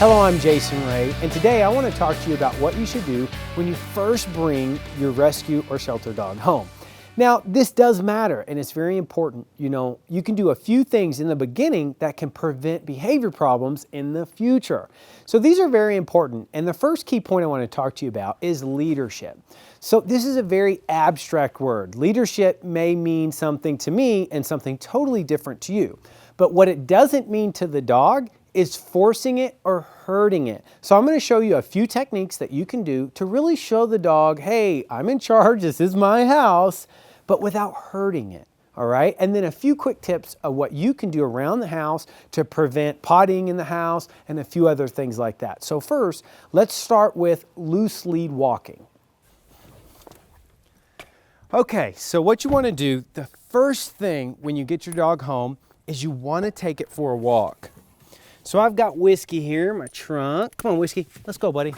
Hello, I'm Jason Ray, and today I want to talk to you about what you should do when you first bring your rescue or shelter dog home. Now, this does matter, and it's very important. You can do a few things in the beginning that can prevent behavior problems in the future. So these are very important, and the first key point I want to talk to you about is leadership. So this is a very abstract word. Leadership may mean something to me and something totally different to you. But what it doesn't mean to the dog is forcing it or hurting it. So I'm going to show you a few techniques that you can do to really show the dog, hey, I'm in charge, this is my house, but without hurting it, all right? And then a few quick tips of what you can do around the house to prevent pottying in the house and a few other things like that. So first, let's start with loose lead walking. Okay, so what you want to do, the first thing when you get your dog home is you want to take it for a walk. So I've got Whiskey here in my trunk. Come on, Whiskey, let's go, buddy.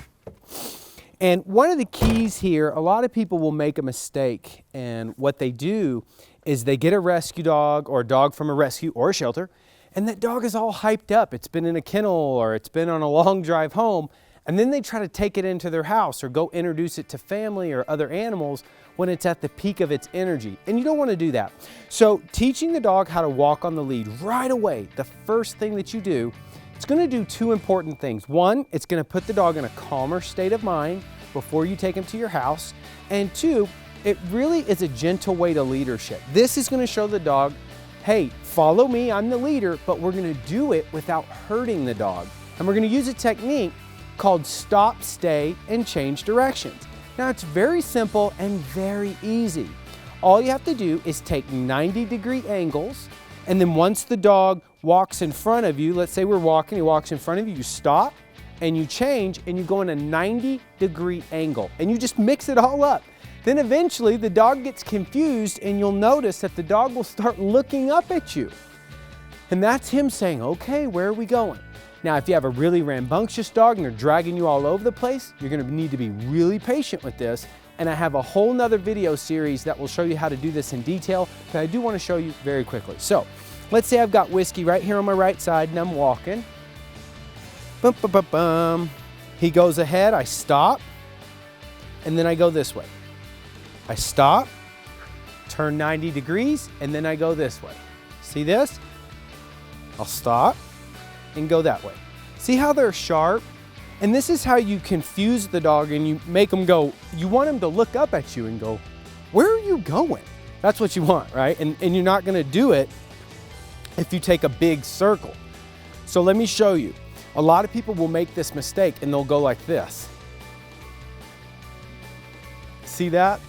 And one of the keys here, a lot of people will make a mistake, and what they do is they get a rescue dog or a dog from a rescue or a shelter, and that dog is all hyped up. It's been in a kennel or it's been on a long drive home, and then they try to take it into their house or go introduce it to family or other animals when it's at the peak of its energy. And you don't want to do that. So teaching the dog how to walk on the lead right away, the first thing that you do, it's going to do two important things. One, it's going to put the dog in a calmer state of mind before you take him to your house. And two, it really is a gentle way to leadership. This is going to show the dog, hey, follow me, I'm the leader, but we're going to do it without hurting the dog. And we're going to use a technique called stop, stay, and change directions. Now, it's very simple and very easy. All you have to do is take 90-degree angles, and then once the dog walks in front of you, let's say we're walking, he walks in front of you, you stop and you change and you go in a 90-degree angle and you just mix it all up. Then eventually the dog gets confused and you'll notice that the dog will start looking up at you. And that's him saying, okay, where are we going? Now, if you have a really rambunctious dog and they're dragging you all over the place, you're going to need to be really patient with this. And I have a whole nother video series that will show you how to do this in detail, but I do want to show you very quickly. So let's say I've got Whiskey right here on my right side and I'm walking. Bum, bum, bum, bum. He goes ahead, I stop, and then I go this way. I stop, turn 90 degrees, and then I go this way. See this? I'll stop and go that way. See how they're sharp? And this is how you confuse the dog and you make them go, you want him to look up at you and go, where are you going? That's what you want, right? And you're not gonna do it if you take a big circle. So let me show you. A lot of people will make this mistake and they'll go like this. See that?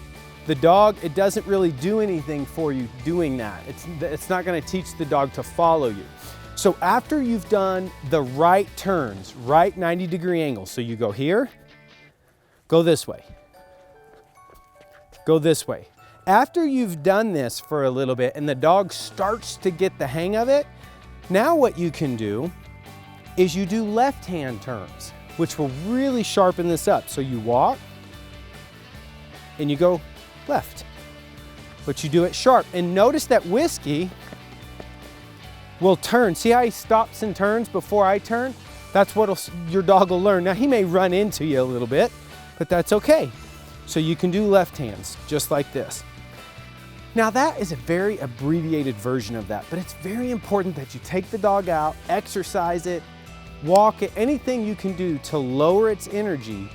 The dog, it doesn't really do anything for you doing that. It's not gonna teach the dog to follow you. So after you've done the right turns, right 90-degree angles, so you go here, go this way, go this way. After you've done this for a little bit and the dog starts to get the hang of it, now what you can do is you do left-hand turns, which will really sharpen this up. So you walk and you go left, but you do it sharp. And notice that Whiskey will turn. See how he stops and turns before I turn? That's what your dog will learn. Now he may run into you a little bit, but that's okay. So you can do left hands just like this. Now that is a very abbreviated version of that, but it's very important that you take the dog out, exercise it, walk it, anything you can do to lower its energy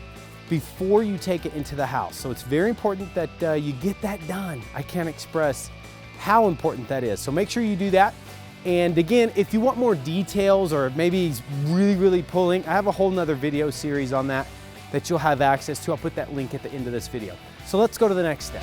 before you take it into the house. So it's very important that you get that done. I can't express how important that is. So make sure you do that. And again, if you want more details or maybe he's really pulling, I have a whole nother video series on that you'll have access to. I'll put that link at the end of this video. So let's go to the next step.